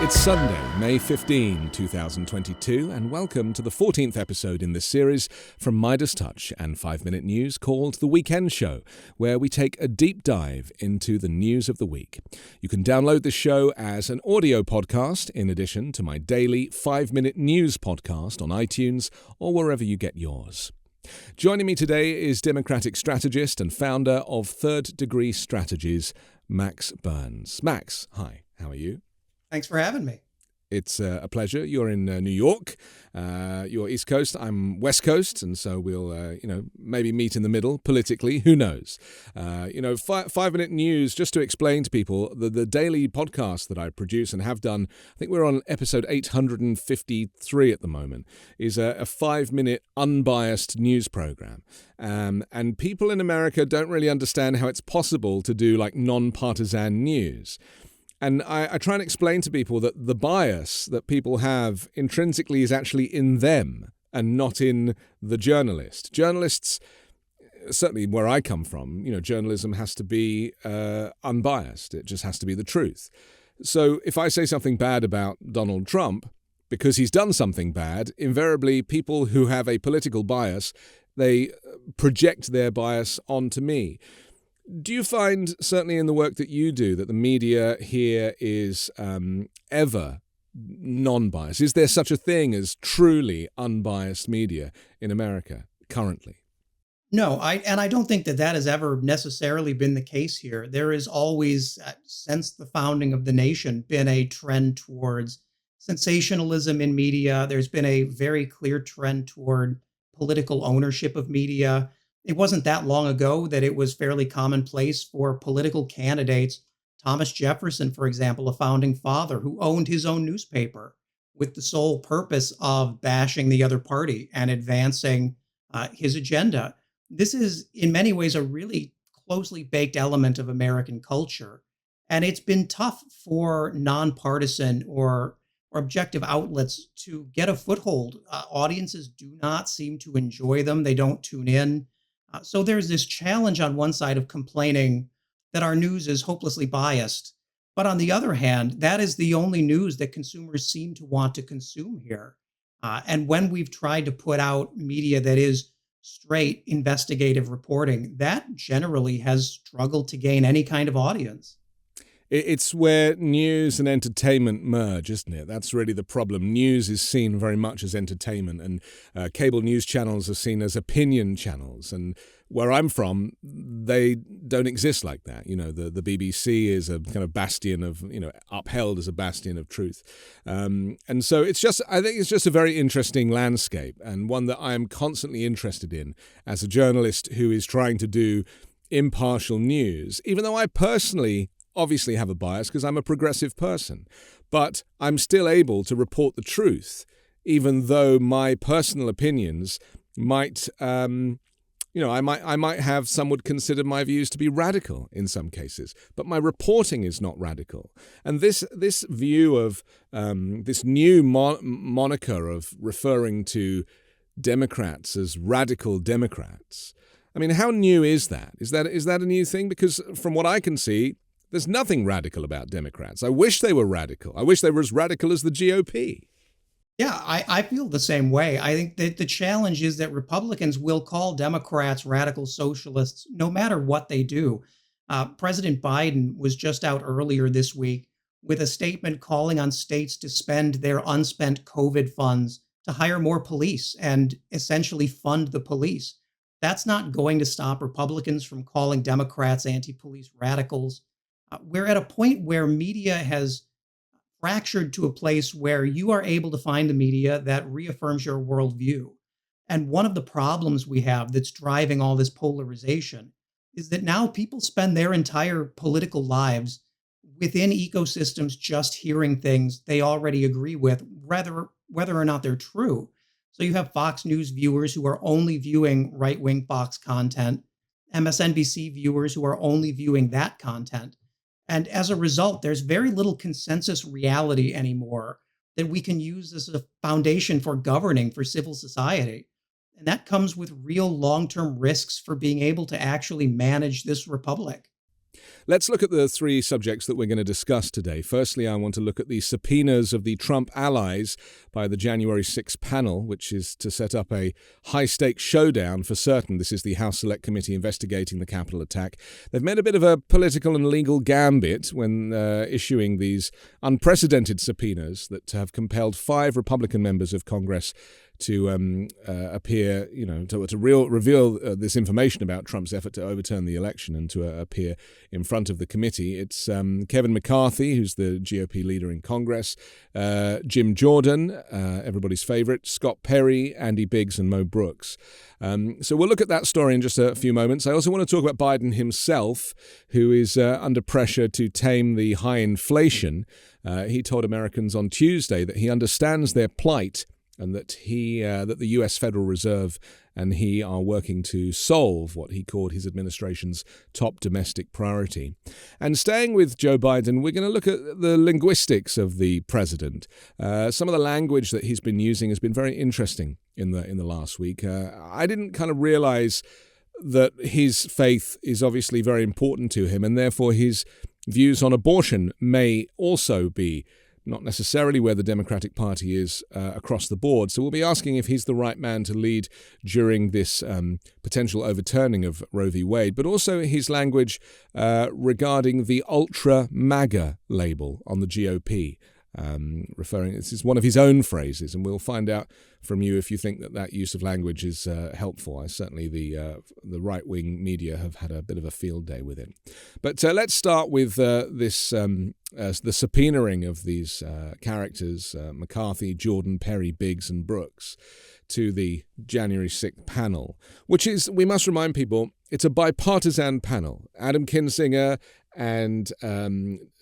It's Sunday, May 15, 2022, and welcome to the 14th episode in this series from MeidasTouch and 5-Minute News called The Weekend Show, where we take a deep dive into the news of the week. You can download this show as an audio podcast in addition to my daily 5-Minute News podcast on iTunes or wherever you get yours. Joining me today is Democratic strategist and founder of Third Degree Strategies, Max Burns. Max, hi, how are you? Thanks for having me. It's a pleasure. You're in New York. You're East Coast. I'm West Coast, and so we'll, maybe meet in the middle politically. Who knows? 5-Minute News. Just to explain to people, the daily podcast that I produce and have done. I think we're on episode 853 at the moment. Is a 5-minute unbiased news program, and people in America don't really understand how it's possible to do like non-partisan news. And I try and explain to people that the bias that people have intrinsically is actually in them and not in the journalist. Journalists, certainly where I come from, journalism has to be unbiased. It just has to be the truth. So if I say something bad about Donald Trump, because he's done something bad, invariably people who have a political bias, they project their bias onto me. Do you find, certainly in the work that you do, that the media here is ever non-biased? Is there such a thing as truly unbiased media in America currently? No, I don't think that has ever necessarily been the case here. There is always, since the founding of the nation, been a trend towards sensationalism in media. There's been a very clear trend toward political ownership of media. It wasn't that long ago that it was fairly commonplace for political candidates. Thomas Jefferson, for example, a founding father who owned his own newspaper with the sole purpose of bashing the other party and advancing his agenda. This is in many ways a really closely baked element of American culture. And it's been tough for nonpartisan or objective outlets to get a foothold. Audiences do not seem to enjoy them. They don't tune in. So there's this challenge on one side of complaining that our news is hopelessly biased. But on the other hand, that is the only news that consumers seem to want to consume here. And when we've tried to put out media that is straight investigative reporting, that generally has struggled to gain any kind of audience. It's where news and entertainment merge, isn't it? That's really the problem. News is seen very much as entertainment, and cable news channels are seen as opinion channels. And where I'm from, they don't exist like that. The BBC is a kind of bastion of, upheld as a bastion of truth. And so I think it's just a very interesting landscape, and one that I am constantly interested in as a journalist who is trying to do impartial news, even though I personally obviously have a bias because I'm a progressive person, but I'm still able to report the truth, even though my personal opinions might, I might have, some would consider my views to be radical in some cases, but my reporting is not radical. And this view of this new moniker of referring to Democrats as radical Democrats, I mean, how new is that? Is that a new thing? Because from what I can see, there's nothing radical about Democrats. I wish they were radical. I wish they were as radical as the GOP. Yeah, I feel the same way. I think that the challenge is that Republicans will call Democrats radical socialists no matter what they do. President Biden was just out earlier this week with a statement calling on states to spend their unspent COVID funds to hire more police and essentially fund the police. That's not going to stop Republicans from calling Democrats anti-police radicals. We're at a point where media has fractured to a place where you are able to find the media that reaffirms your worldview. And one of the problems we have that's driving all this polarization is that now people spend their entire political lives within ecosystems just hearing things they already agree with, whether or not they're true. So you have Fox News viewers who are only viewing right-wing Fox content, MSNBC viewers who are only viewing that content. And as a result, there's very little consensus reality anymore that we can use as a foundation for governing for civil society. And that comes with real long-term risks for being able to actually manage this republic. Let's look at the three subjects that we're going to discuss today. Firstly, I want to look at the subpoenas of the Trump allies by the January 6th panel, which is to set up a high-stakes showdown for certain. This is the House Select Committee investigating the Capitol attack. They've made a bit of a political and legal gambit when issuing these unprecedented subpoenas that have compelled 5 Republican members of Congress to appear, to reveal this information about Trump's effort to overturn the election and to appear in front of the committee. It's Kevin McCarthy, who's the GOP leader in Congress, Jim Jordan, everybody's favorite, Scott Perry, Andy Biggs, and Mo Brooks. So we'll look at that story in just a few moments. I also want to talk about Biden himself, who is under pressure to tame the high inflation. He told Americans on Tuesday that he understands their plight and that that the U.S. Federal Reserve and he are working to solve what he called his administration's top domestic priority. And staying with Joe Biden, we're going to look at the linguistics of the president. Some of the language that he's been using has been very interesting in the last week. I didn't kind of realize that his faith is obviously very important to him, and therefore his views on abortion may also be not necessarily where the Democratic Party is across the board. So we'll be asking if he's the right man to lead during this potential overturning of Roe v. Wade, but also his language regarding the ultra MAGA label on the GOP. This is one of his own phrases, and we'll find out from you if you think that use of language is helpful. Certainly the right-wing media have had a bit of a field day with it. But let's start with the subpoenaing of these characters, McCarthy, Jordan, Perry, Biggs, and Brooks, to the January 6th panel, which is, we must remind people, it's a bipartisan panel. Adam Kinzinger and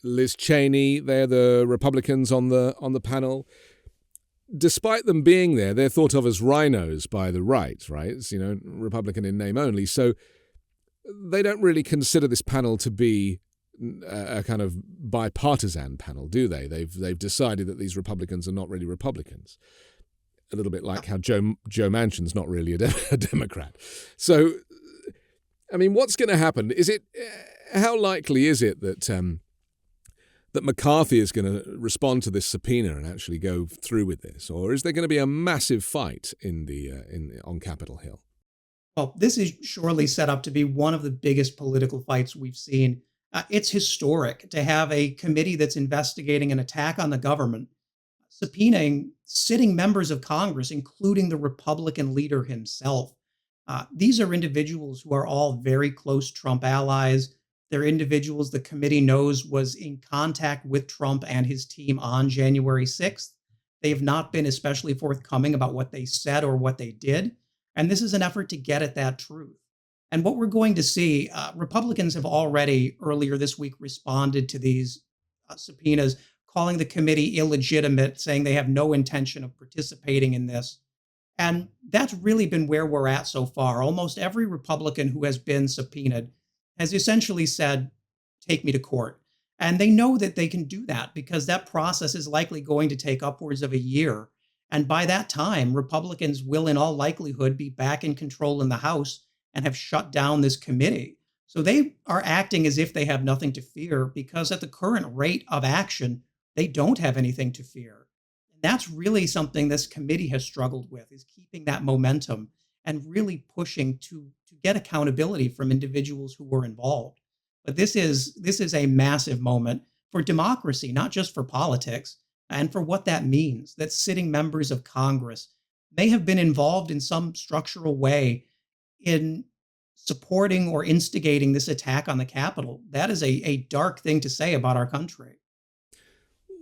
Liz Cheney, they're the Republicans on the panel. Despite them being there, they're thought of as rhinos by the right? It's, Republican in name only. So they don't really consider this panel to be a kind of bipartisan panel, do they? They've decided that these Republicans are not really Republicans. A little bit like how Joe Manchin's not really a Democrat. So, I mean, what's going to happen? How likely is it that that McCarthy is going to respond to this subpoena and actually go through with this, or is there going to be a massive fight on Capitol Hill? Well, this is surely set up to be one of the biggest political fights we've seen. It's historic to have a committee that's investigating an attack on the government, subpoenaing sitting members of Congress, including the Republican leader himself. These are individuals who are all very close Trump allies. They're individuals the committee knows was in contact with Trump and his team on January 6th. They have not been especially forthcoming about what they said or what they did. And this is an effort to get at that truth. And what we're going to see, Republicans have already earlier this week responded to these subpoenas, calling the committee illegitimate, saying they have no intention of participating in this. And that's really been where we're at so far. Almost every Republican who has been subpoenaed has essentially said, take me to court. And they know that they can do that because that process is likely going to take upwards of a year. And by that time, Republicans will in all likelihood be back in control in the House and have shut down this committee. So they are acting as if they have nothing to fear because at the current rate of action, they don't have anything to fear. And that's really something this committee has struggled with, is keeping that momentum and really pushing to get accountability from individuals who were involved. But this is a massive moment for democracy, not just for politics, and for what that means, that sitting members of Congress may have been involved in some structural way in supporting or instigating this attack on the Capitol. That is a dark thing to say about our country.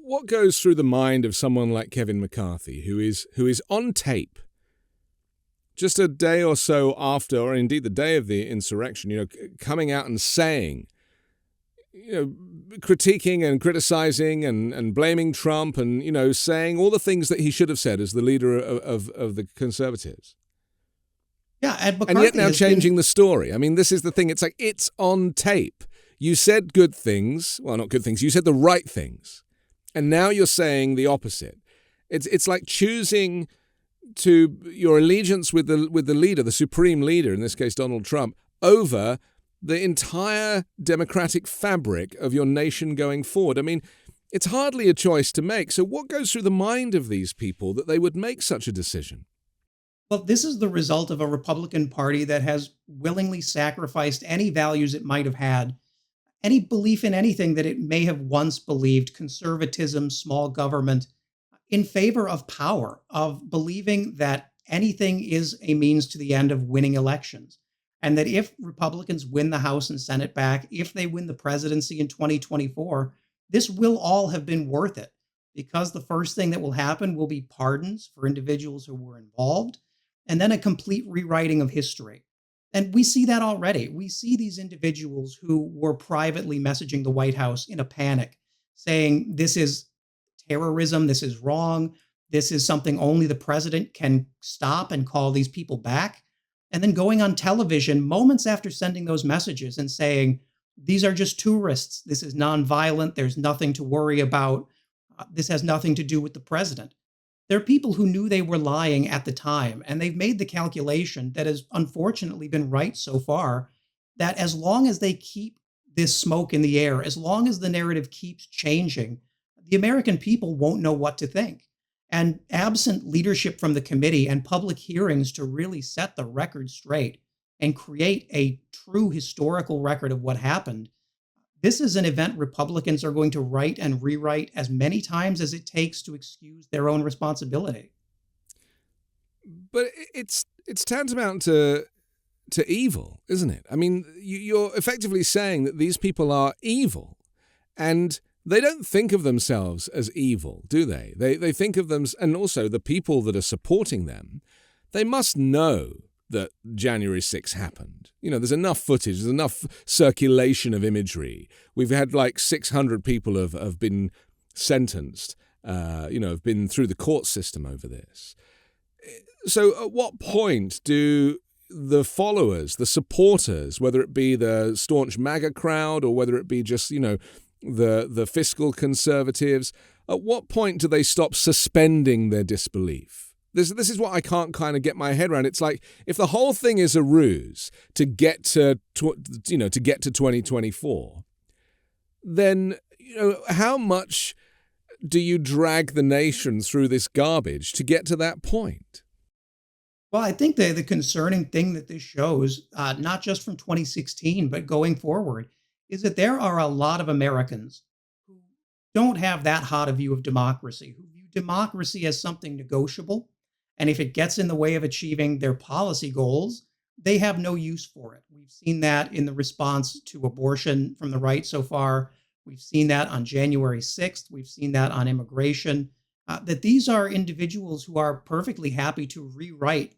What goes through the mind of someone like Kevin McCarthy, who is on tape just a day or so after, or indeed the day of the insurrection, coming out and saying, critiquing and criticizing and blaming Trump and, saying all the things that he should have said as the leader of the conservatives. Yeah, and yet now changing the story. I mean, this is the thing. It's like, it's on tape. You said good things. Well, not good things. You said the right things. And now you're saying the opposite. It's like choosing to your allegiance with the leader, the supreme leader, in this case Donald Trump, over the entire democratic fabric of your nation going forward. I mean, it's hardly a choice to make. So what goes through the mind of these people that they would make such a decision? Well, this is the result of a Republican Party that has willingly sacrificed any values it might have had, any belief in anything that it may have once believed, conservatism, small government, in favor of power, of believing that anything is a means to the end of winning elections. And that if Republicans win the House and Senate back, if they win the presidency in 2024, this will all have been worth it, because the first thing that will happen will be pardons for individuals who were involved, and then a complete rewriting of history. And we see that already. We see these individuals who were privately messaging the White House in a panic, saying this is terrorism, this is wrong, this is something only the president can stop and call these people back. And then going on television moments after sending those messages and saying, these are just tourists, this is nonviolent, there's nothing to worry about, this has nothing to do with the president. There are people who knew they were lying at the time, and they've made the calculation that has unfortunately been right so far, that as long as they keep this smoke in the air, as long as the narrative keeps changing, the American people won't know what to think. And absent leadership from the committee and public hearings to really set the record straight and create a true historical record of what happened, this is an event Republicans are going to write and rewrite as many times as it takes to excuse their own responsibility. But it's tantamount to evil, isn't it? I mean, you're effectively saying that these people are evil, and they don't think of themselves as evil, do they? They think of them, and also the people that are supporting them, they must know that January 6th happened. You know, there's enough footage, there's enough circulation of imagery. We've had like 600 people have been sentenced, have been through the court system over this. So at what point do the followers, the supporters, whether it be the staunch MAGA crowd or whether it be just, the fiscal conservatives, at what point do they stop suspending their disbelief? This is what I can't kind of get my head around. It's like, if the whole thing is a ruse to get to 2024, then how much do you drag the nation through this garbage to get to that point? Well, I think the concerning thing that this shows, not just from 2016, but going forward, is that there are a lot of Americans who don't have that hot a view of democracy, who view democracy as something negotiable. And if it gets in the way of achieving their policy goals, they have no use for it. We've seen that in the response to abortion from the right so far. We've seen that on January 6th. We've seen that on immigration, that these are individuals who are perfectly happy to rewrite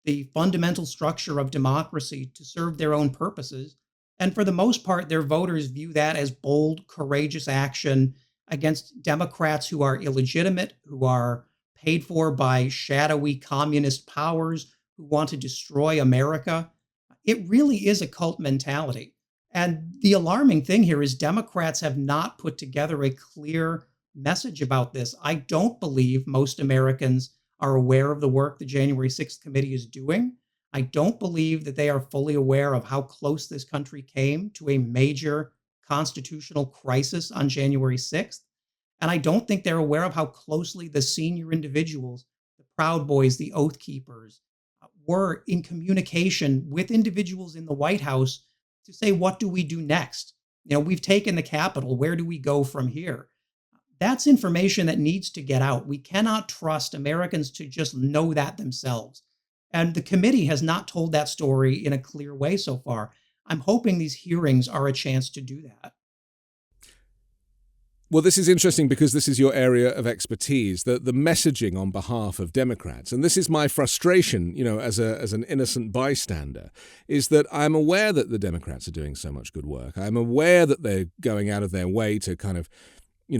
the fundamental structure of democracy to serve their own purposes. And for the most part, their voters view that as bold, courageous action against Democrats who are illegitimate, who are paid for by shadowy communist powers who want to destroy America. It really is a cult mentality. And the alarming thing here is Democrats have not put together a clear message about this. I don't believe most Americans are aware of the work the January 6th committee is doing. I don't believe that they are fully aware of how close this country came to a major constitutional crisis on January 6th. And I don't think they're aware of how closely the senior individuals, the Proud Boys, the Oath Keepers, were in communication with individuals in the White House to say, what do we do next? We've taken the Capitol. Where do we go from here? That's information that needs to get out. We cannot trust Americans to just know that themselves. And the committee has not told that story in a clear way so far. I'm hoping these hearings are a chance to do that. Well, this is interesting because this is your area of expertise, the messaging on behalf of Democrats. And this is my frustration, as an innocent bystander, is that I'm aware that the Democrats are doing so much good work. I'm aware that they're going out of their way to kind of,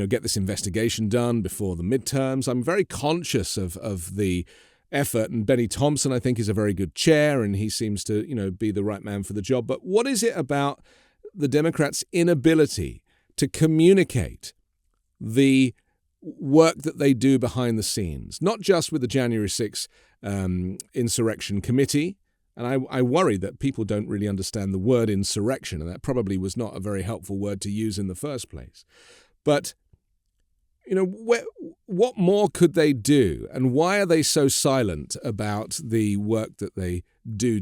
get this investigation done before the midterms. I'm very conscious of the effort, and Benny Thompson, I think, is a very good chair, and he seems to, be the right man for the job. But what is it about the Democrats' inability to communicate the work that they do behind the scenes, not just with the January 6th insurrection committee, And I worry that people don't really understand the word insurrection, and that probably was not a very helpful word to use in the first place. But, what more could they do? And why are they so silent about the work that they do?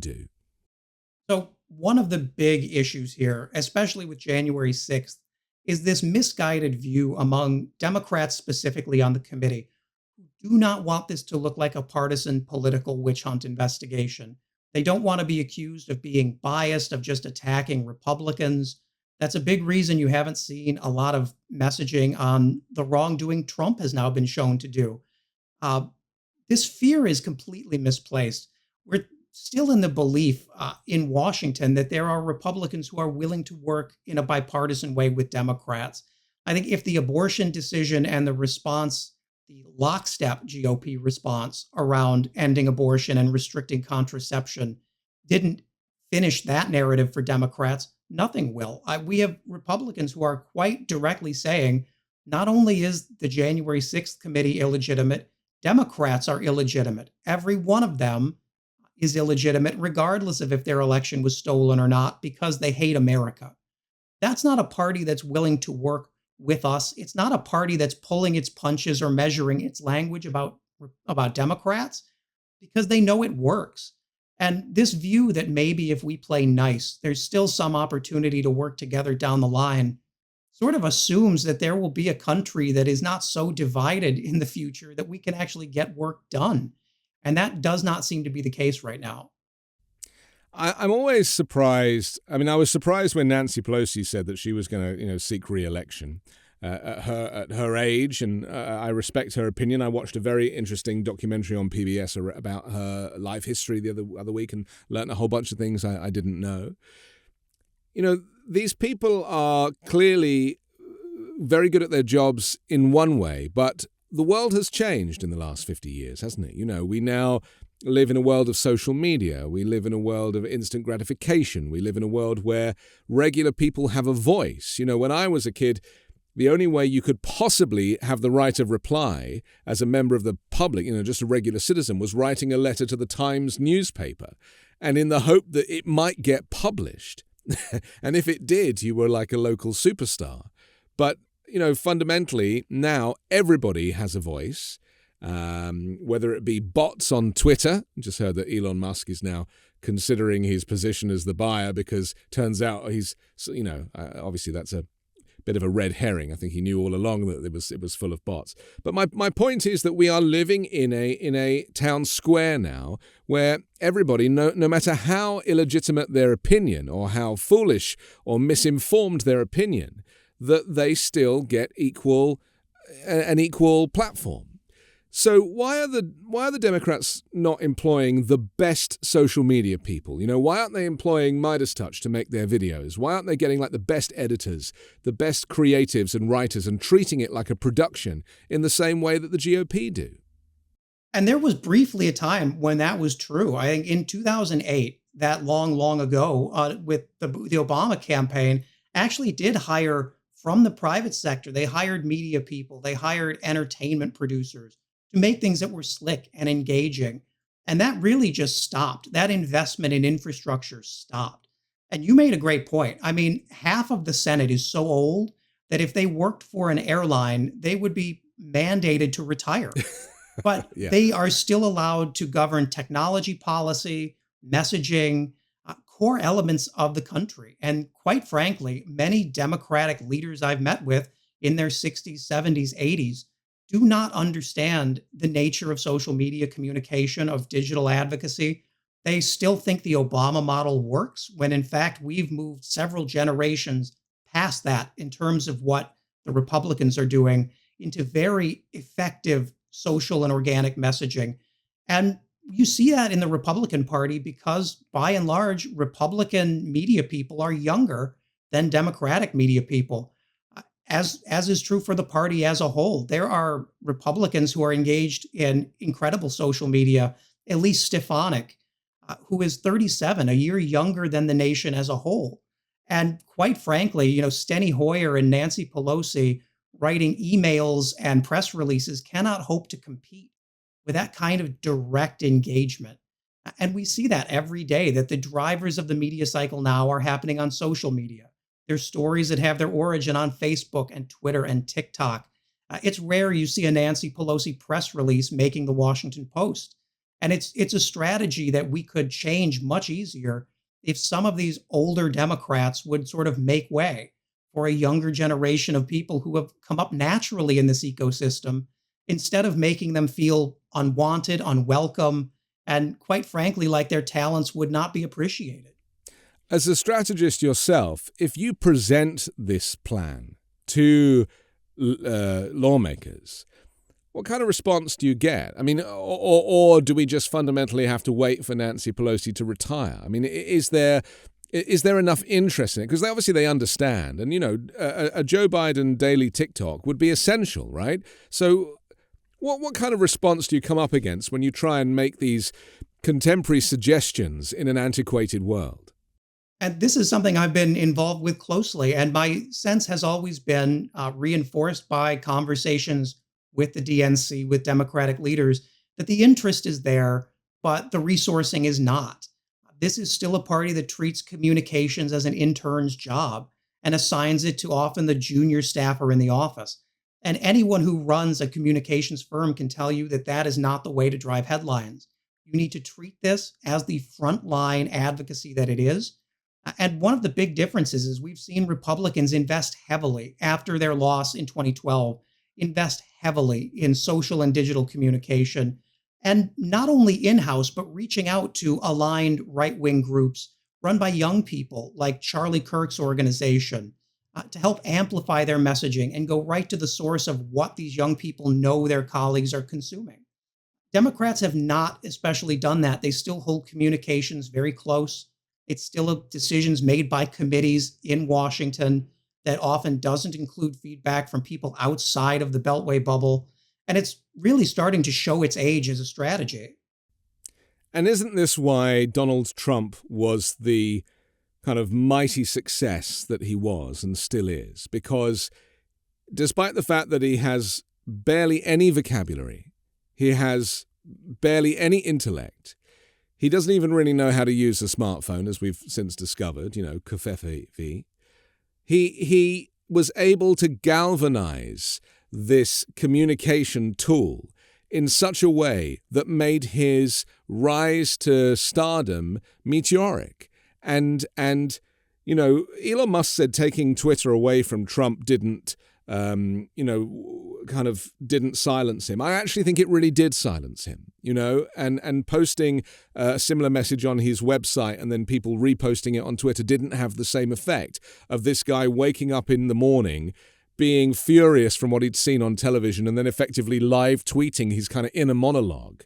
So, one of the big issues here, especially with January 6th, is this misguided view among Democrats specifically on the committee who do not want this to look like a partisan political witch hunt investigation. They don't want to be accused of being biased, of just attacking Republicans. That's a big reason you haven't seen a lot of messaging on the wrongdoing Trump has now been shown to do. Uh, this fear is completely misplaced. We're still in the belief in Washington that there are Republicans who are willing to work in a bipartisan way with Democrats. I think if the abortion decision and the response, the lockstep GOP response around ending abortion and restricting contraception didn't finish that narrative for Democrats, nothing will. We have Republicans who are quite directly saying not only is the January 6th committee illegitimate, Democrats are illegitimate. Every one of them is illegitimate, regardless of if their election was stolen or not, because they hate America. That's not a party that's willing to work with us. It's not a party that's pulling its punches or measuring its language about Democrats because they know it works. And this view that maybe if we play nice, there's still some opportunity to work together down the line sort of assumes that there will be a country that is not so divided in the future that we can actually get work done. And that does not seem to be the case right now. I'm always surprised. I mean, I was surprised when Nancy Pelosi said that she was going to, seek re-election at her age, and I respect her opinion. I watched a very interesting documentary on PBS about her life history the other week and learned a whole bunch of things I didn't know. These people are clearly very good at their jobs in one way, but the world has changed in the last 50 years, hasn't it? We now live in a world of social media. We live in a world of instant gratification. We live in a world where regular people have a voice. When I was a kid, the only way you could possibly have the right of reply as a member of the public, just a regular citizen, was writing a letter to the Times newspaper, and in the hope that it might get published. And if it did, you were like a local superstar. But fundamentally, now everybody has a voice, whether it be bots on Twitter. I just heard that Elon Musk is now considering his position as the buyer because turns out he's, obviously that's a bit of a red herring. I think he knew all along that it was full of bots. But my point is that we are living in a town square now where everybody, no matter how illegitimate their opinion or how foolish or misinformed their opinion, that they still get an equal platform. So why are the Democrats not employing the best social media people? Why aren't they employing MeidasTouch to make their videos? Why aren't they getting the best editors, the best creatives and writers and treating it like a production in the same way that the GOP do? And there was briefly a time when that was true. I think in 2008, that long ago, with the Obama campaign, actually did hire from the private sector. They hired media people. They hired entertainment producers to make things that were slick and engaging. And that really just stopped. That investment in infrastructure stopped. And you made a great point. I mean, half of the Senate is so old that if they worked for an airline, they would be mandated to retire. But Yeah. They are still allowed to govern technology policy, messaging, core elements of the country. And quite frankly, many Democratic leaders I've met with in their 60s, 70s, 80s do not understand the nature of social media communication, of digital advocacy. They still think the Obama model works when in fact we've moved several generations past that in terms of what the Republicans are doing into very effective social and organic messaging. And you see that in the Republican Party because by and large, Republican media people are younger than Democratic media people. As is true for the party as a whole. There are Republicans who are engaged in incredible social media. Elise Stefanik, who is 37, a year younger than the nation as a whole. And quite frankly, Steny Hoyer and Nancy Pelosi writing emails and press releases cannot hope to compete with that kind of direct engagement. And we see that every day, that the drivers of the media cycle now are happening on social media. There's stories that have their origin on Facebook and Twitter and TikTok. It's rare you see a Nancy Pelosi press release making the Washington Post. And it's a strategy that we could change much easier if some of these older Democrats would sort of make way for a younger generation of people who have come up naturally in this ecosystem, instead of making them feel unwanted, unwelcome, and quite frankly, like their talents would not be appreciated. As a strategist yourself, if you present this plan to lawmakers, what kind of response do you get? I mean, or do we just fundamentally have to wait for Nancy Pelosi to retire? I mean, is there enough interest in it? Because obviously they understand. And, a Joe Biden daily TikTok would be essential, right? So what kind of response do you come up against when you try and make these contemporary suggestions in an antiquated world? And this is something I've been involved with closely. And my sense has always been reinforced by conversations with the DNC, with Democratic leaders, that the interest is there, but the resourcing is not. This is still a party that treats communications as an intern's job and assigns it to often the junior staffer in the office. And anyone who runs a communications firm can tell you that that is not the way to drive headlines. You need to treat this as the frontline advocacy that it is. And one of the big differences is we've seen Republicans invest heavily after their loss in 2012, invest heavily in social and digital communication, and not only in-house, but reaching out to aligned right-wing groups run by young people like Charlie Kirk's organization to help amplify their messaging and go right to the source of what these young people know their colleagues are consuming. Democrats have not especially done that. They still hold communications very close. It's still decisions made by committees in Washington that often doesn't include feedback from people outside of the Beltway bubble. And it's really starting to show its age as a strategy. And isn't this why Donald Trump was the kind of mighty success that he was and still is? Because despite the fact that he has barely any vocabulary, he has barely any intellect, he doesn't even really know how to use a smartphone, as we've since discovered, covfefe. He was able to galvanize this communication tool in such a way that made his rise to stardom meteoric. And Elon Musk said taking Twitter away from Trump didn't silence him. I actually think it really did silence him, and posting a similar message on his website and then people reposting it on Twitter didn't have the same effect of this guy waking up in the morning being furious from what he'd seen on television and then effectively live tweeting his kind of inner monologue.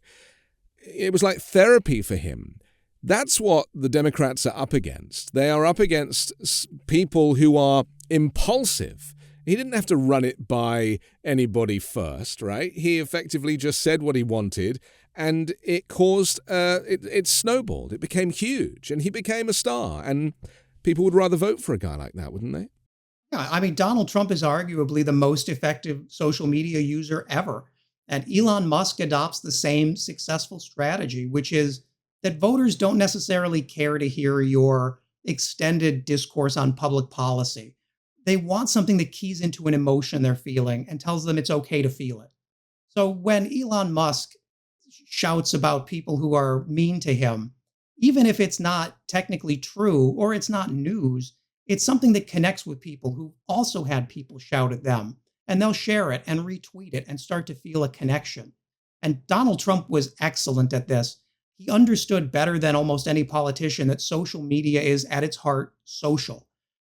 It was like therapy for him. That's what the Democrats are up against. They are up against people who are impulsive. He didn't have to run it by anybody first, right? He effectively just said what he wanted, and it caused, it snowballed. It became huge, and he became a star. And people would rather vote for a guy like that, wouldn't they? Yeah, I mean, Donald Trump is arguably the most effective social media user ever. And Elon Musk adopts the same successful strategy, which is that voters don't necessarily care to hear your extended discourse on public policy. They want something that keys into an emotion they're feeling and tells them it's okay to feel it. So when Elon Musk shouts about people who are mean to him, even if it's not technically true or it's not news, it's something that connects with people who also had people shout at them, and they'll share it and retweet it and start to feel a connection. And Donald Trump was excellent at this. He understood better than almost any politician that social media is at its heart social.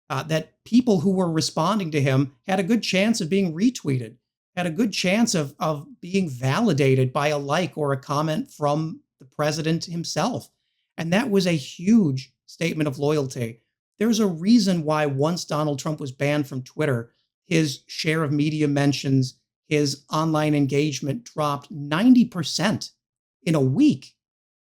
That people who were responding to him had a good chance of being retweeted, had a good chance of being validated by a like or a comment from the president himself. And that was a huge statement of loyalty. There's a reason why once Donald Trump was banned from Twitter, his share of media mentions, his online engagement dropped 90% in a week.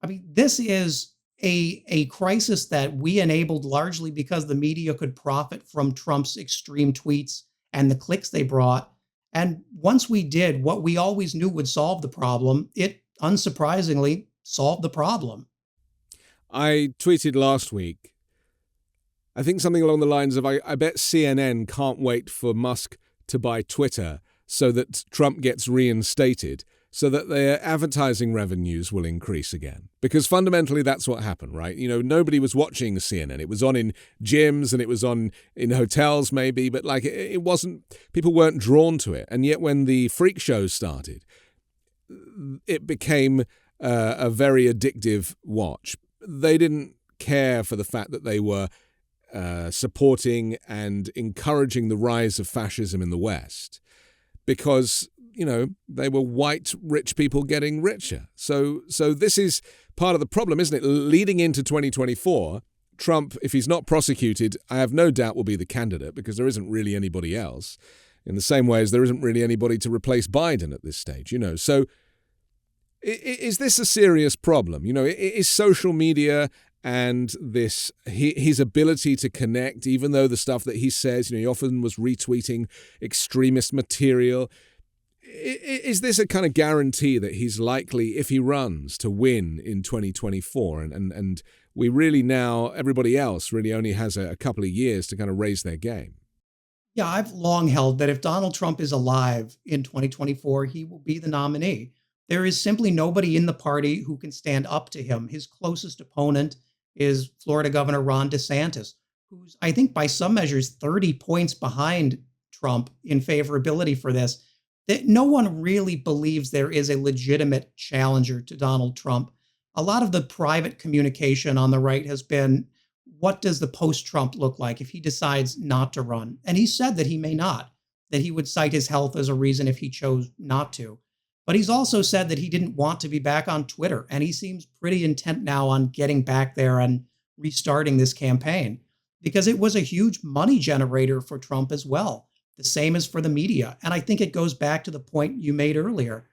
I mean, this is a crisis that we enabled largely because the media could profit from Trump's extreme tweets and the clicks they brought. And once we did what we always knew would solve the problem, it unsurprisingly solved the problem. I tweeted last week, I think something along the lines of, I bet CNN can't wait for Musk to buy Twitter so that Trump gets reinstated, so that their advertising revenues will increase again. Because fundamentally, that's what happened, right? You know, nobody was watching CNN. It was on in gyms and it was on in hotels maybe, but like it wasn't, people weren't drawn to it. And yet when the freak show started, it became a very addictive watch. They didn't care for the fact that they were supporting and encouraging the rise of fascism in the West, because, you know, they were white rich people getting richer. So this is part of the problem, isn't it? Leading into 2024, Trump, if he's not prosecuted, I have no doubt will be the candidate, because there isn't really anybody else, in the same way as there isn't really anybody to replace Biden at this stage, you know. So is this a serious problem? You know, is social media and this his ability to connect, even though the stuff that he says, you know, he often was retweeting extremist material, is this a kind of guarantee that he's likely, if he runs, to win in 2024? And we really now, everybody else really only has a couple of years to kind of raise their game. Yeah, I've long held that if Donald Trump is alive in 2024, he will be the nominee. There is simply nobody in the party who can stand up to him. His closest opponent is Florida Governor Ron DeSantis, who's, I think, by some measures, 30 points behind Trump in favorability for this. That no one really believes there is a legitimate challenger to Donald Trump. A lot of the private communication on the right has been, what does the post-Trump look like if he decides not to run? And he said that he may not, that he would cite his health as a reason if he chose not to. But he's also said that he didn't want to be back on Twitter, and he seems pretty intent now on getting back there and restarting this campaign, because it was a huge money generator for Trump as well, the same as for the media. And I think it goes back to the point you made earlier,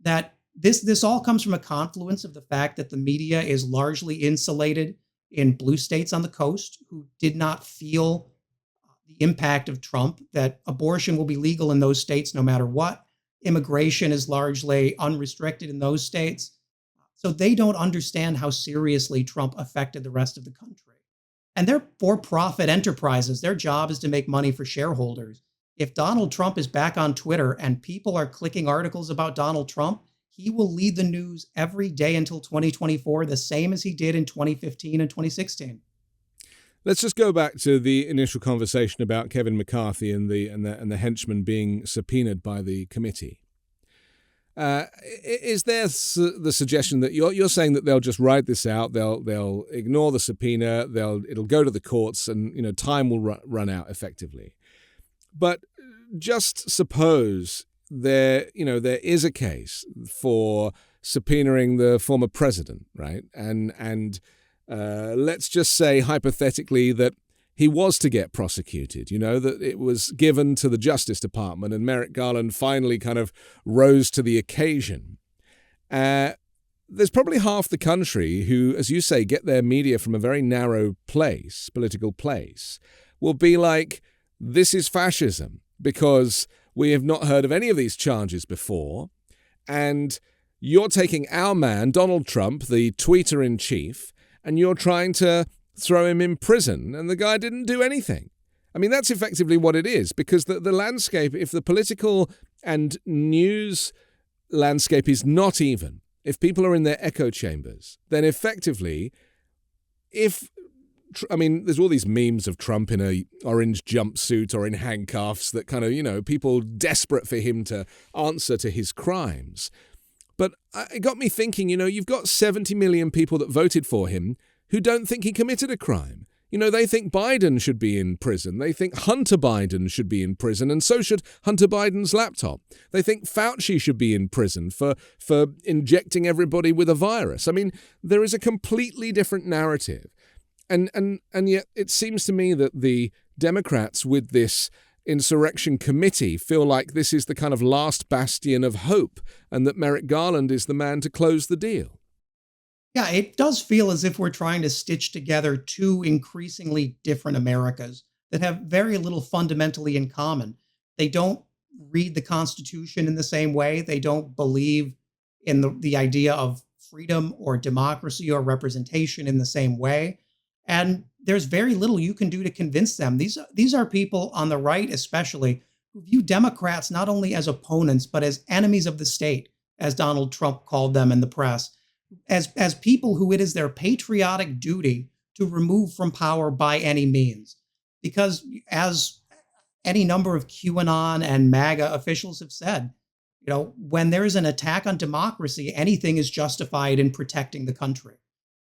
that this all comes from a confluence of the fact that the media is largely insulated in blue states on the coast who did not feel the impact of Trump, that abortion will be legal in those states no matter what. Immigration is largely unrestricted in those states. So they don't understand how seriously Trump affected the rest of the country. And they're for-profit enterprises. Their job is to make money for shareholders. If Donald Trump is back on Twitter and people are clicking articles about Donald Trump, he will lead the news every day until 2024, the same as he did in 2015 and 2016. Let's just go back to the initial conversation about Kevin McCarthy and the henchmen being subpoenaed by the committee. Is there the suggestion that you're saying that they'll just ride this out, they'll ignore the subpoena, it'll go to the courts, and time will run out effectively? But just suppose there is a case for subpoenaing the former president, right? And let's just say hypothetically that he was to get prosecuted, that it was given to the Justice Department and Merrick Garland finally kind of rose to the occasion. There's probably half the country who, as you say, get their media from a very narrow place, political place, will be like, this is fascism because we have not heard of any of these charges before. And you're taking our man, Donald Trump, the tweeter-in-chief, and you're trying to throw him in prison, and the guy didn't do anything. I mean, that's effectively what it is, because the landscape, if the political and news landscape is not even, if people are in their echo chambers, then effectively, there's all these memes of Trump in a orange jumpsuit or in handcuffs that kind of, people desperate for him to answer to his crimes. But it got me thinking, you've got 70 million people that voted for him who don't think he committed a crime. They think Biden should be in prison. They think Hunter Biden should be in prison, and so should Hunter Biden's laptop. They think Fauci should be in prison for injecting everybody with a virus. I mean, there is a completely different narrative. And yet it seems to me that the Democrats with this insurrection committee feel like this is the kind of last bastion of hope, and that Merrick Garland is the man to close the deal. Yeah, it does feel as if we're trying to stitch together two increasingly different Americas that have very little fundamentally in common. They don't read the Constitution in the same way. They don't believe in the idea of freedom or democracy or representation in the same way. And there's very little you can do to convince them. These are people on the right, especially, who view Democrats not only as opponents, but as enemies of the state, as Donald Trump called them in the press, as people who it is their patriotic duty to remove from power by any means. Because as any number of QAnon and MAGA officials have said, when there's an attack on democracy, anything is justified in protecting the country.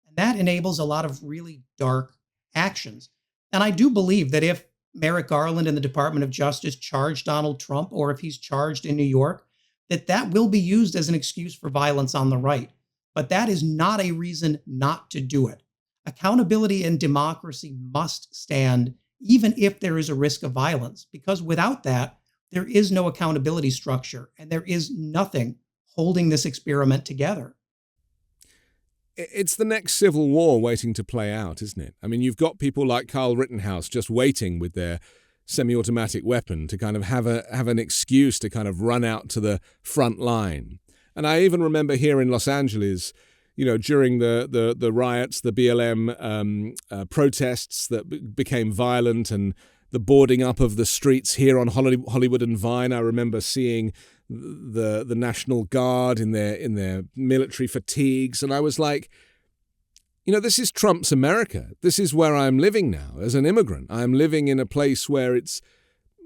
And that enables a lot of really dark actions. And I do believe that if Merrick Garland and the Department of Justice charge Donald Trump, or if he's charged in New York, that will be used as an excuse for violence on the right. But that is not a reason not to do it. Accountability and democracy must stand, even if there is a risk of violence, because without that, there is no accountability structure, and there is nothing holding this experiment together. It's the next civil war waiting to play out, isn't it? I mean, you've got people like Kyle Rittenhouse just waiting with their semi-automatic weapon to kind of have an excuse to kind of run out to the front line. And I even remember here in Los Angeles, during the riots, the BLM protests that became violent, and the boarding up of the streets here on Hollywood and Vine. I remember seeing the National Guard in their military fatigues, and I was like, this is Trump's America. This is where I'm living now as an immigrant. I'm living in a place where it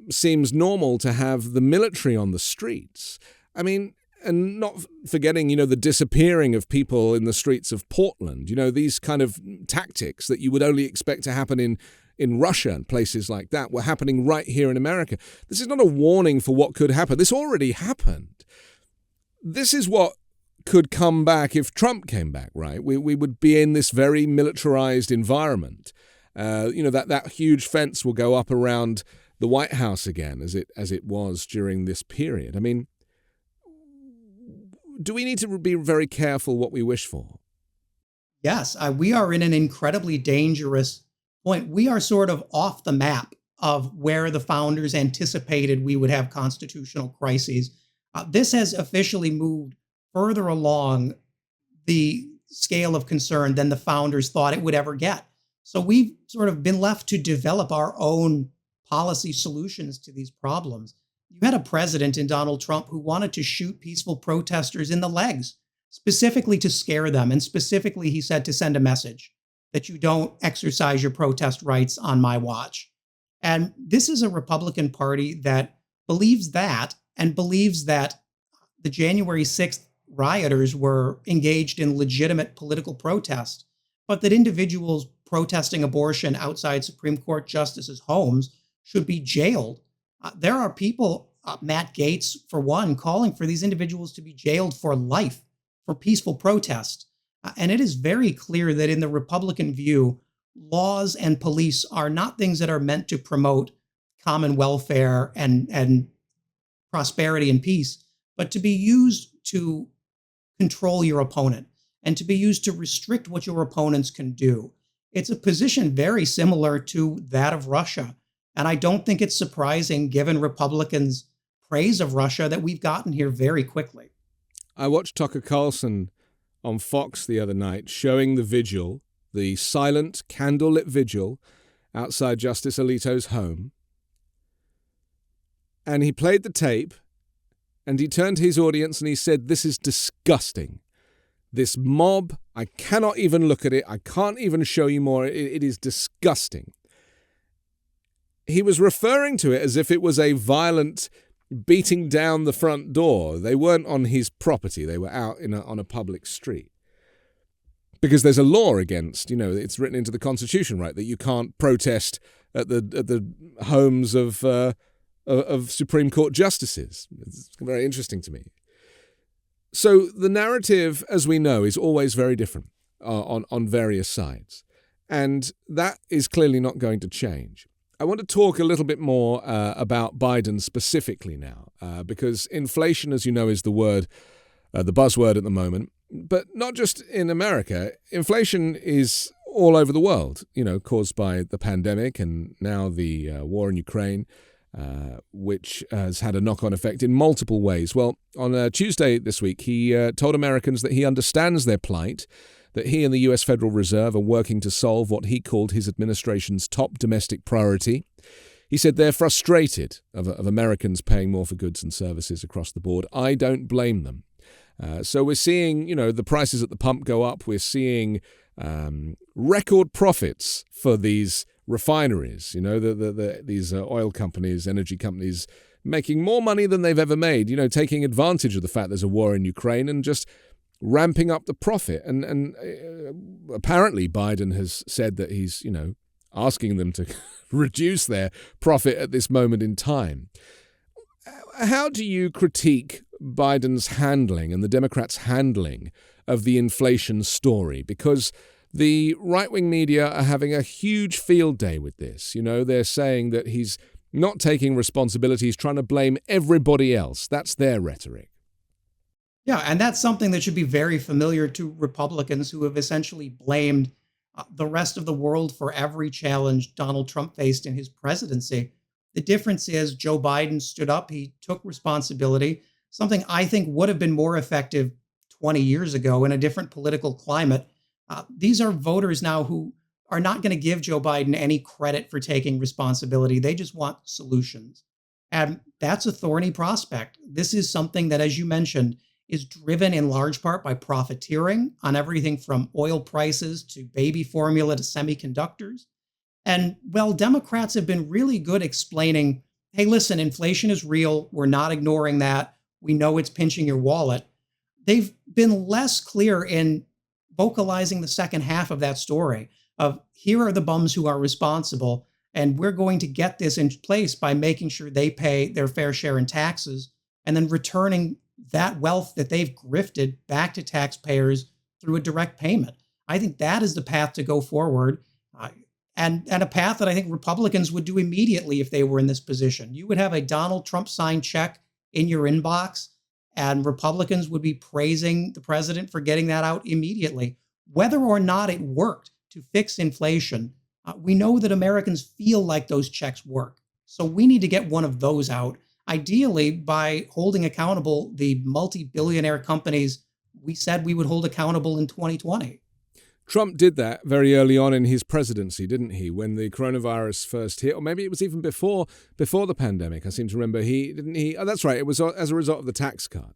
seems normal to have the military on the streets. I mean, and not forgetting, the disappearing of people in the streets of Portland, these kind of tactics that you would only expect to happen in Russia and places like that were happening right here in America. This is not a warning for what could happen. This already happened. This is what could come back if Trump came back, right? We would be in this very militarized environment. That huge fence will go up around the White House again, as it was during this period. I mean, do we need to be very careful what we wish for? Yes, we are in an incredibly dangerous point. We are sort of off the map of where the founders anticipated we would have constitutional crises. This has officially moved further along the scale of concern than the founders thought it would ever get. So we've sort of been left to develop our own policy solutions to these problems. You had a president in Donald Trump who wanted to shoot peaceful protesters in the legs, specifically to scare them. And specifically, he said, to send a message that you don't exercise your protest rights on my watch. And this is a Republican Party that believes that, and believes that the January 6th rioters were engaged in legitimate political protest, but that individuals protesting abortion outside Supreme Court justices' homes should be jailed. There are people, Matt Gaetz, for one, calling for these individuals to be jailed for life for peaceful protest. And it is very clear that in the Republican view, laws and police are not things that are meant to promote common welfare and prosperity and peace, but to be used to control your opponent and to be used to restrict what your opponents can do. It's a position very similar to that of Russia. And I don't think it's surprising, given Republicans' praise of Russia, that we've gotten here very quickly. I watched Tucker Carlson on Fox the other night showing the vigil, the silent, candlelit vigil outside Justice Alito's home. And he played the tape, and he turned to his audience and he said, "This is disgusting. This mob, I cannot even look at it. I can't even show you more. It is disgusting." He was referring to it as if it was a violent beating down the front door. They weren't on his property. They were out on a public street. Because there's a law against, it's written into the Constitution, right, that you can't protest at the homes of Supreme Court justices. It's very interesting to me. So the narrative, as we know, is always very different on various sides. And that is clearly not going to change. I want to talk a little bit more about Biden specifically now, because inflation, as you know, is the buzzword at the moment. But not just in America. Inflation is all over the world, caused by the pandemic and now the war in Ukraine. which has had a knock-on effect in multiple ways. Well, on Tuesday this week, he told Americans that he understands their plight, that he and the U.S. Federal Reserve are working to solve what he called his administration's top domestic priority. He said they're frustrated of Americans paying more for goods and services across the board. I don't blame them. So we're seeing, the prices at the pump go up. We're seeing record profits for these refineries, these oil companies, energy companies, making more money than they've ever made, taking advantage of the fact there's a war in Ukraine and just ramping up the profit. And apparently Biden has said that he's, asking them to reduce their profit at this moment in time. How do you critique Biden's handling and the Democrats' handling of the inflation story? Because the right-wing media are having a huge field day with this. They're saying that he's not taking responsibility. He's trying to blame everybody else. That's their rhetoric. Yeah, and that's something that should be very familiar to Republicans who have essentially blamed the rest of the world for every challenge Donald Trump faced in his presidency. The difference is Joe Biden stood up, he took responsibility, something I think would have been more effective 20 years ago in a different political climate. These are voters now who are not going to give Joe Biden any credit for taking responsibility. They just want solutions. And that's a thorny prospect. This is something that, as you mentioned, is driven in large part by profiteering on everything from oil prices to baby formula to semiconductors. And well, Democrats have been really good explaining, hey, listen, inflation is real. We're not ignoring that. We know it's pinching your wallet. They've been less clear in vocalizing the second half of that story of here are the bums who are responsible, and we're going to get this in place by making sure they pay their fair share in taxes and then returning that wealth that they've grifted back to taxpayers through a direct payment. I think that is the path to go forward, and a path that I think Republicans would do immediately if they were in this position. You would have a Donald Trump signed check in your inbox, and Republicans would be praising the president for getting that out immediately. Whether or not it worked to fix inflation, we know that Americans feel like those checks work. So we need to get one of those out, ideally by holding accountable the multi-billionaire companies we said we would hold accountable in 2020. Trump did that very early on in his presidency, didn't he? When the coronavirus first hit, or maybe it was even before the pandemic. I seem to remember Oh, that's right. It was as a result of the tax cut.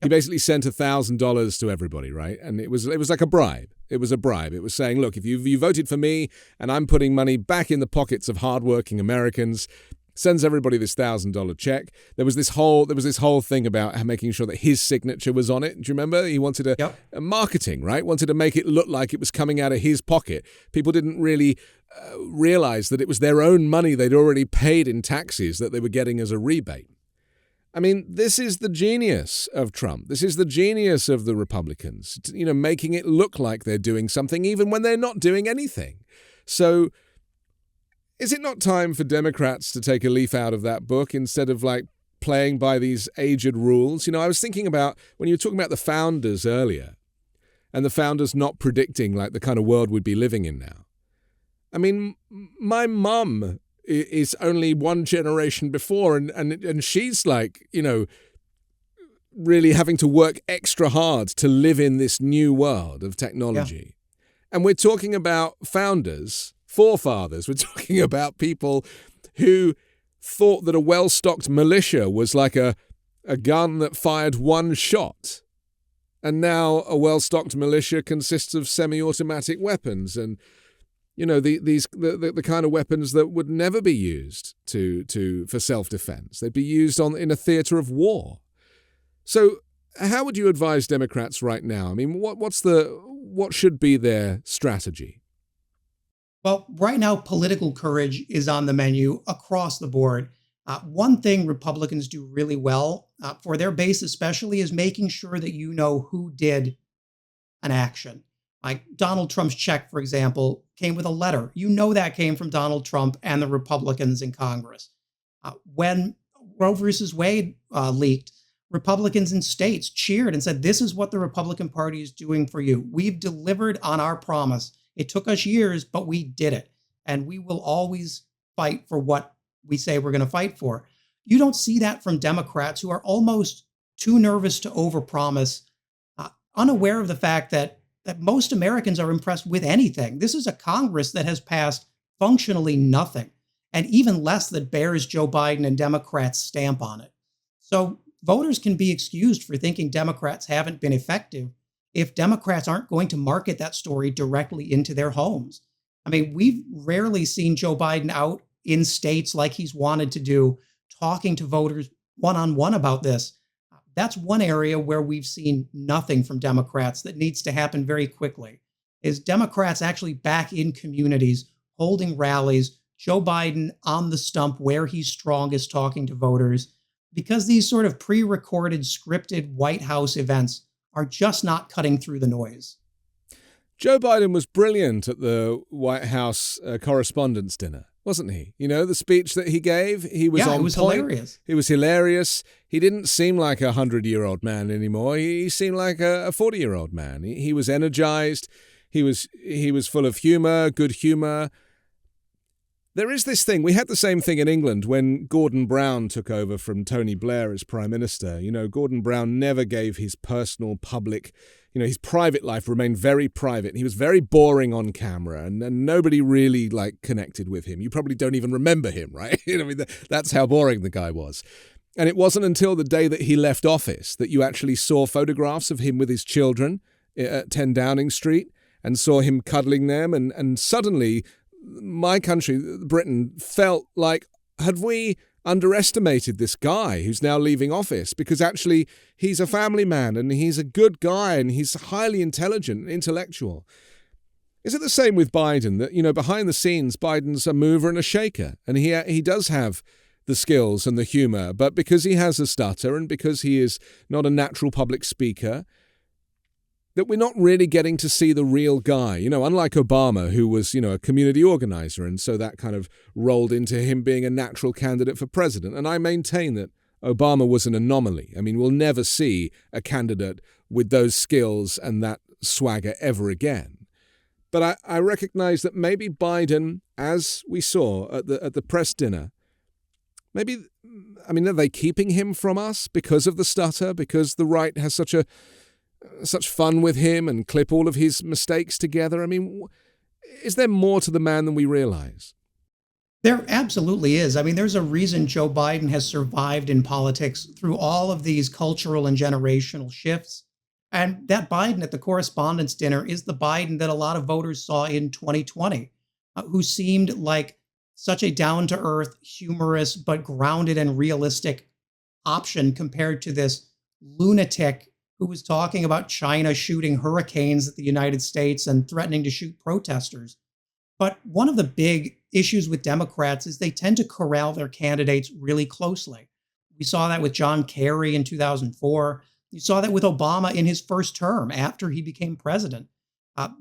He basically sent $1,000 to everybody, right? And it was like a bribe. It was a bribe. It was saying, look, if you voted for me and I'm putting money back in the pockets of hardworking Americans, sends everybody this $1,000 check. There was this whole thing about making sure that his signature was on it. Do you remember? He wanted a marketing, right? Wanted to make it look like it was coming out of his pocket. People didn't really realize that it was their own money they'd already paid in taxes that they were getting as a rebate. I mean, this is the genius of Trump. This is the genius of the Republicans, making it look like they're doing something even when they're not doing anything. So is it not time for Democrats to take a leaf out of that book instead of playing by these aged rules? I was thinking about when you were talking about the founders earlier and the founders not predicting the kind of world we'd be living in now. I mean, my mum is only one generation before and she's really having to work extra hard to live in this new world of technology. Yeah. And we're talking about forefathers. We're talking about people who thought that a well-stocked militia was like a gun that fired one shot. And now a well-stocked militia consists of semi-automatic weapons and, the kind of weapons that would never be used for self-defense. They'd be used in a theater of war. So how would you advise Democrats right now? I mean, what should be their strategy? Well, right now, political courage is on the menu across the board. One thing Republicans do really well, for their base especially, is making sure that you know who did an action. Like Donald Trump's check, for example, came with a letter. You know that came from Donald Trump and the Republicans in Congress. When Roe versus Wade leaked, Republicans in states cheered and said, this is what the Republican Party is doing for you. We've delivered on our promise. It took us years, but we did it. And we will always fight for what we say we're going to fight for. You don't see that from Democrats who are almost too nervous to overpromise, unaware of the fact that most Americans are impressed with anything. This is a Congress that has passed functionally nothing, and even less that bears Joe Biden and Democrats' stamp on it. So voters can be excused for thinking Democrats haven't been effective if Democrats aren't going to market that story directly into their homes. I mean, we've rarely seen Joe Biden out in states like he's wanted to do, talking to voters one-on-one about this. That's one area where we've seen nothing from Democrats that needs to happen very quickly, is Democrats actually back in communities, holding rallies, Joe Biden on the stump where he's strongest talking to voters, because these sort of pre-recorded, scripted White House events are just not cutting through the noise. Joe Biden was brilliant at the White House Correspondents' Dinner, wasn't he? You know, the speech that he gave, he was on it was point. hilarious. He was hilarious. He didn't seem like a 100-year-old man anymore. He seemed like a 40-year-old man. He was energized. He was full of humor, good humor. There is this thing. We had the same thing in England when Gordon Brown took over from Tony Blair as Prime Minister. You know, Gordon Brown never gave his personal, public, his private life remained very private. He was very boring on camera, and nobody really connected with him. You probably don't even remember him, right? I mean, that's how boring the guy was. And it wasn't until the day that he left office that you actually saw photographs of him with his children at 10 Downing Street and saw him cuddling them. And suddenly my country, Britain, felt like, had we underestimated this guy who's now leaving office? Because actually he's a family man and he's a good guy and he's highly intelligent and intellectual. Is it the same with Biden that, behind the scenes, Biden's a mover and a shaker, and he does have the skills and the humor, but because he has a stutter and because he is not a natural public speaker, that we're not really getting to see the real guy, unlike Obama, who was, a community organizer. And so that kind of rolled into him being a natural candidate for president. And I maintain that Obama was an anomaly. I mean, we'll never see a candidate with those skills and that swagger ever again. But I recognize that maybe Biden, as we saw at the press dinner, are they keeping him from us because of the stutter, because the right has such fun with him and clip all of his mistakes together? I mean, is there more to the man than we realize? There absolutely is. I mean, there's a reason Joe Biden has survived in politics through all of these cultural and generational shifts. And that Biden at the Correspondents' Dinner is the Biden that a lot of voters saw in 2020, who seemed like such a down-to-earth, humorous, but grounded and realistic option compared to this lunatic who was talking about China shooting hurricanes at the United States and threatening to shoot protesters. But one of the big issues with Democrats is they tend to corral their candidates really closely. We saw that with John Kerry in 2004. You saw that with Obama in his first term after he became president.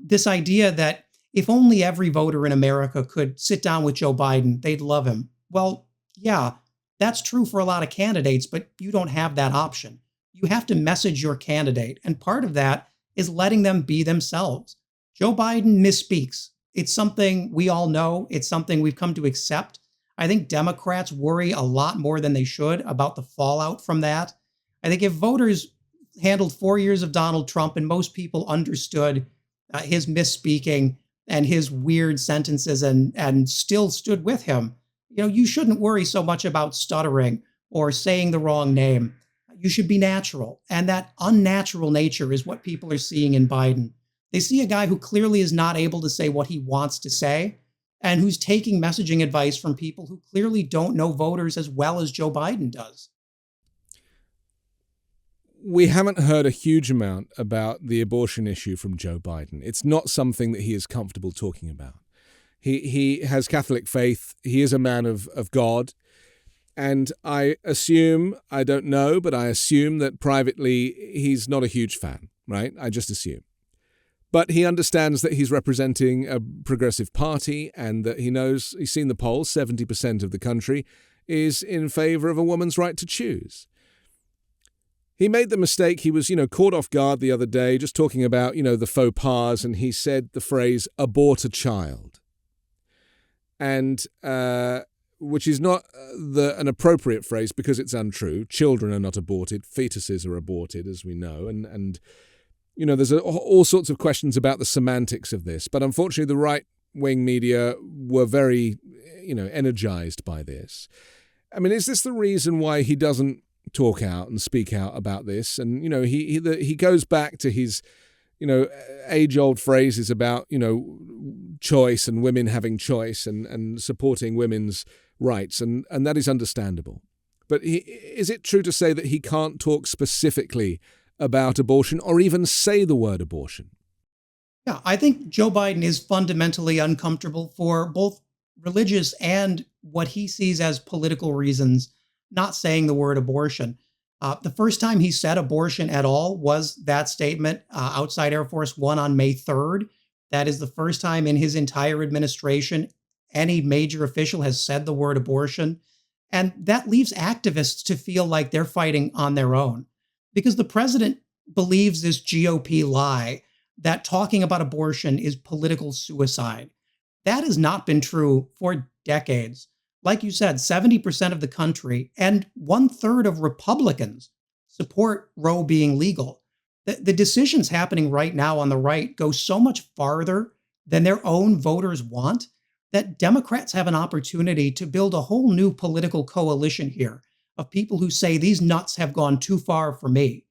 This idea that if only every voter in America could sit down with Joe Biden, they'd love him. Well, yeah, that's true for a lot of candidates, but you don't have that option. You have to message your candidate, and part of that is letting them be themselves. Joe Biden misspeaks. It's something we all know. It's something we've come to accept. I think Democrats worry a lot more than they should about the fallout from that. I think if voters handled 4 years of Donald Trump and most people understood his misspeaking and his weird sentences and still stood with him, you shouldn't worry so much about stuttering or saying the wrong name. You should be natural. And that unnatural nature is what people are seeing in Biden. They see a guy who clearly is not able to say what he wants to say and who's taking messaging advice from people who clearly don't know voters as well as Joe Biden does. We haven't heard a huge amount about the abortion issue from Joe Biden. It's not something that he is comfortable talking about. He has Catholic faith. He is a man of God. And I assume, I don't know, but I assume that privately he's not a huge fan, right? I just assume. But he understands that he's representing a progressive party and that he's seen the polls, 70% of the country is in favor of a woman's right to choose. He made the mistake. He was, caught off guard the other day, just talking about, the faux pas, and he said the phrase, abort a child. And which is not an appropriate phrase because it's untrue. Children are not aborted. Fetuses are aborted, as we know. And there's all sorts of questions about the semantics of this. But unfortunately, the right-wing media were very, energized by this. I mean, is this the reason why he doesn't talk out and speak out about this? And, he goes back to his age-old phrases about, choice and women having choice and supporting women's rights, and that is understandable. But is it true to say that he can't talk specifically about abortion or even say the word abortion? Yeah, I think Joe Biden is fundamentally uncomfortable for both religious and what he sees as political reasons, not saying the word abortion. The first time he said abortion at all was that statement outside Air Force One on May 3rd. That is the first time in his entire administration any major official has said the word abortion. And that leaves activists to feel like they're fighting on their own because the president believes this GOP lie that talking about abortion is political suicide. That has not been true for decades. Like you said, 70% of the country and 1/3 of Republicans support Roe being legal. The decisions happening right now on the right go so much farther than their own voters want that Democrats have an opportunity to build a whole new political coalition here of people who say these nuts have gone too far for me.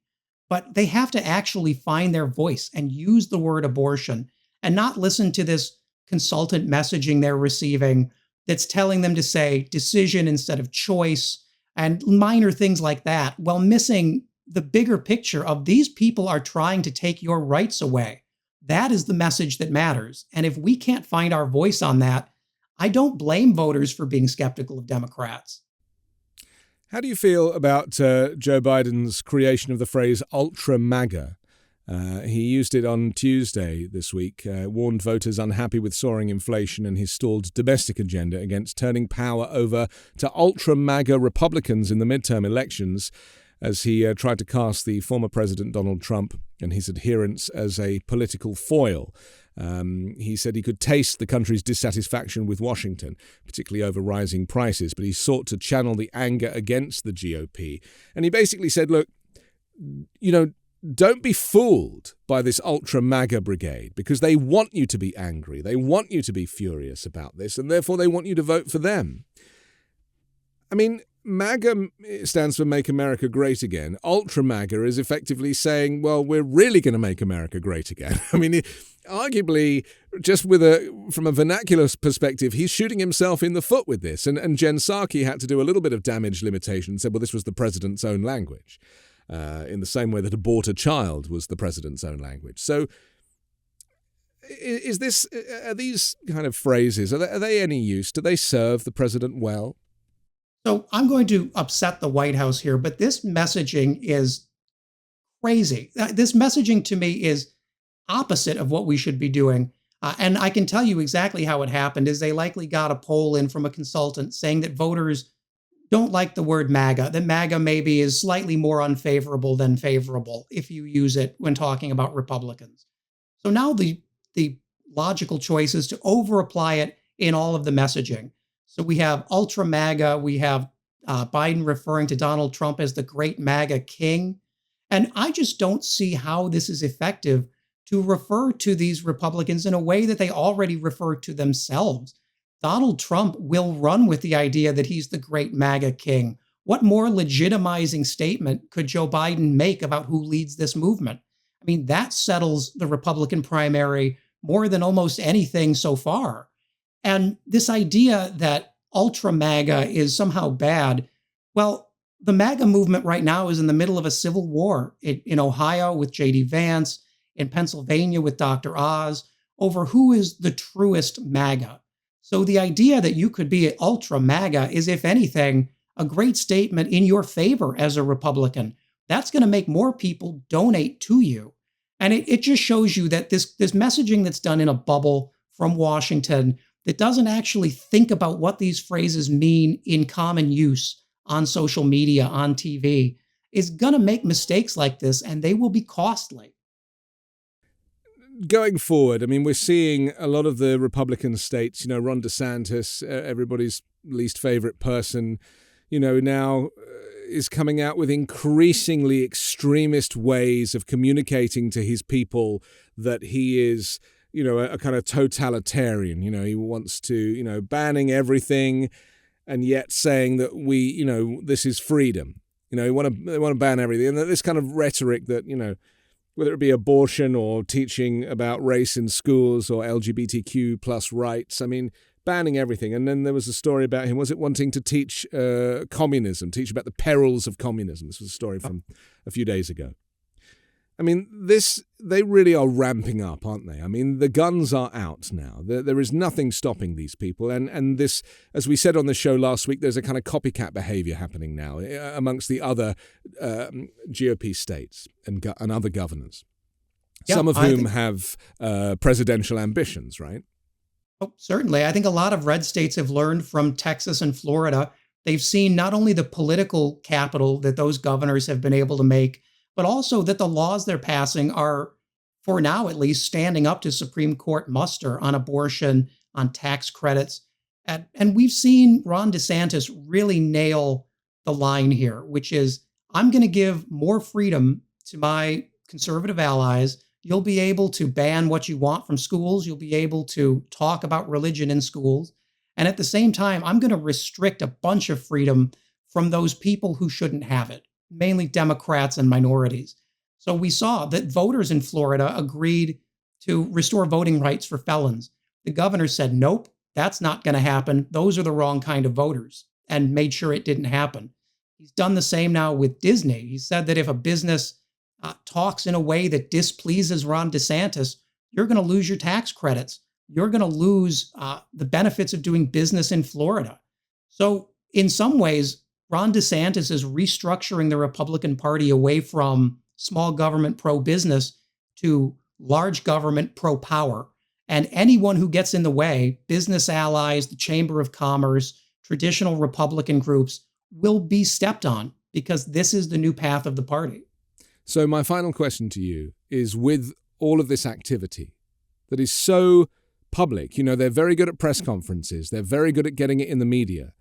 But they have to actually find their voice and use the word abortion and not listen to this consultant messaging they're receiving that's telling them to say decision instead of choice and minor things like that, while missing the bigger picture of these people are trying to take your rights away. That is the message that matters. And if we can't find our voice on that, I don't blame voters for being skeptical of Democrats. How do you feel about Joe Biden's creation of the phrase ultra MAGA? He used it on Tuesday this week, warned voters unhappy with soaring inflation and his stalled domestic agenda against turning power over to ultra-MAGA Republicans in the midterm elections as he tried to cast the former President Donald Trump and his adherents as a political foil. He said he could taste the country's dissatisfaction with Washington, particularly over rising prices, but he sought to channel the anger against the GOP. And he basically said, look, don't be fooled by this ultra-MAGA brigade because they want you to be angry. They want you to be furious about this, and therefore they want you to vote for them. I mean, MAGA stands for Make America Great Again. Ultra-MAGA is effectively saying, well, we're really going to make America great again. I mean, arguably, just from a vernacular perspective, he's shooting himself in the foot with this. And Jen Psaki had to do a little bit of damage limitation and said, well, this was the president's own language. In the same way that abort a child was the president's own language. So are these kind of phrases, are they any use? Do they serve the president well? So I'm going to upset the White House here, but this messaging is crazy. This messaging to me is opposite of what we should be doing. And I can tell you exactly how it happened is they likely got a poll in from a consultant saying that voters don't like the word MAGA, that MAGA maybe is slightly more unfavorable than favorable if you use it when talking about Republicans. So now the logical choice is to over-apply it in all of the messaging. So we have ultra MAGA, we have Biden referring to Donald Trump as the great MAGA king. And I just don't see how this is effective to refer to these Republicans in a way that they already refer to themselves. Donald Trump will run with the idea that he's the great MAGA king. What more legitimizing statement could Joe Biden make about who leads this movement? I mean, that settles the Republican primary more than almost anything so far. And this idea that ultra MAGA is somehow bad, well, the MAGA movement right now is in the middle of a civil war in Ohio with J.D. Vance, in Pennsylvania with Dr. Oz, over who is the truest MAGA. So the idea that you could be ultra MAGA is, if anything, a great statement in your favor as a Republican. That's going to make more people donate to you. And it just shows you that this messaging that's done in a bubble from Washington that doesn't actually think about what these phrases mean in common use on social media, on TV, is going to make mistakes like this, and they will be costly. Going forward, I mean, we're seeing a lot of the Republican states, Ron DeSantis, everybody's least favorite person, now is coming out with increasingly extremist ways of communicating to his people that he is, a kind of totalitarian. He wants to, banning everything and yet saying that we, this is freedom. They want to ban everything. And this kind of rhetoric that, whether it be abortion or teaching about race in schools or LGBTQ plus rights, banning everything. And then there was a story about him, was it wanting to teach communism, teach about the perils of communism? This was a story from a few days ago. They really are ramping up, aren't they? The guns are out now. There is nothing stopping these people. And this, as we said on the show last week, there's a kind of copycat behavior happening now amongst the other GOP states and other governors, some of whom have presidential ambitions, right? Oh, certainly. I think a lot of red states have learned from Texas and Florida. They've seen not only the political capital that those governors have been able to make, but also that the laws they're passing are, for now at least, standing up to Supreme Court muster on abortion, on tax credits. And we've seen Ron DeSantis really nail the line here, which is, I'm going to give more freedom to my conservative allies. You'll be able to ban what you want from schools. You'll be able to talk about religion in schools. And at the same time, I'm going to restrict a bunch of freedom from those people who shouldn't have it, mainly Democrats and minorities. So we saw that voters in Florida agreed to restore voting rights for felons. The governor said, nope, that's not going to happen. Those are the wrong kind of voters, and made sure it didn't happen. He's done the same now with Disney. He said that if a business talks in a way that displeases Ron DeSantis, you're going to lose your tax credits. You're going to lose the benefits of doing business in Florida. So in some ways, Ron DeSantis is restructuring the Republican Party away from small government pro-business to large government pro-power. And anyone who gets in the way, business allies, the Chamber of Commerce, traditional Republican groups, will be stepped on, because this is the new path of the party. So my final question to you is, with all of this activity that is so public, they're very good at press conferences, they're very good at getting it in the media,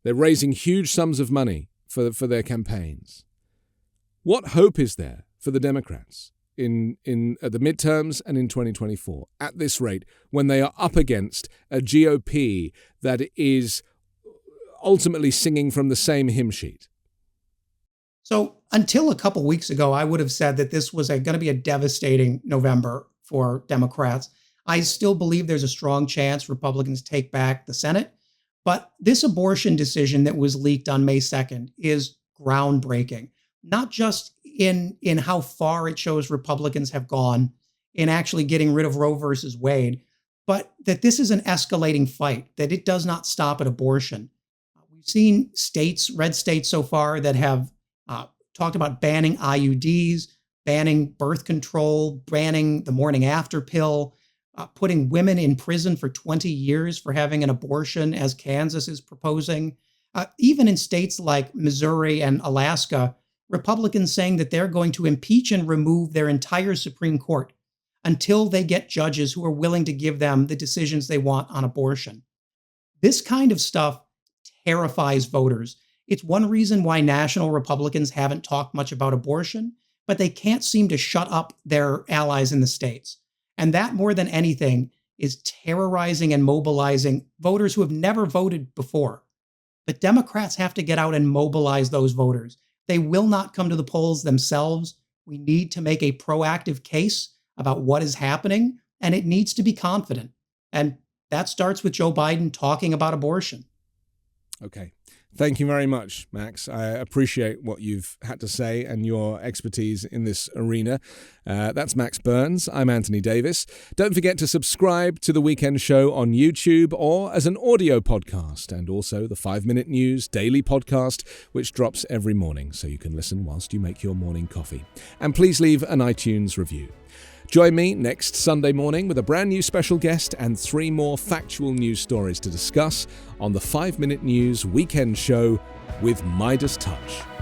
they're raising huge sums of money for their campaigns. What hope is there for the Democrats in at the midterms and in 2024 at this rate, when they are up against a GOP that is ultimately singing from the same hymn sheet? So until a couple weeks ago, I would have said that this was going to be a devastating November for Democrats. I still believe there's a strong chance Republicans take back the Senate. But this abortion decision that was leaked on May 2nd is groundbreaking, not just in how far it shows Republicans have gone in actually getting rid of Roe versus Wade, but that this is an escalating fight, that it does not stop at abortion. We've seen states, red states so far, that have talked about banning IUDs, banning birth control, banning the morning after pill, putting women in prison for 20 years for having an abortion, as Kansas is proposing. Even in states like Missouri and Alaska, Republicans saying that they're going to impeach and remove their entire Supreme Court until they get judges who are willing to give them the decisions they want on abortion. This kind of stuff terrifies voters. It's one reason why national Republicans haven't talked much about abortion, but they can't seem to shut up their allies in the states. And that, more than anything, is terrorizing and mobilizing voters who have never voted before. But Democrats have to get out and mobilize those voters. They will not come to the polls themselves. We need to make a proactive case about what is happening, and it needs to be confident. And that starts with Joe Biden talking about abortion. Okay. Thank you very much, Max. I appreciate what you've had to say and your expertise in this arena. That's Max Burns. I'm Anthony Davis. Don't forget to subscribe to The Weekend Show on YouTube or as an audio podcast, and also the 5-Minute News daily podcast, which drops every morning, so you can listen whilst you make your morning coffee. And please leave an iTunes review. Join me next Sunday morning with a brand new special guest and 3 more factual news stories to discuss on the 5-Minute News Weekend Show with MeidasTouch.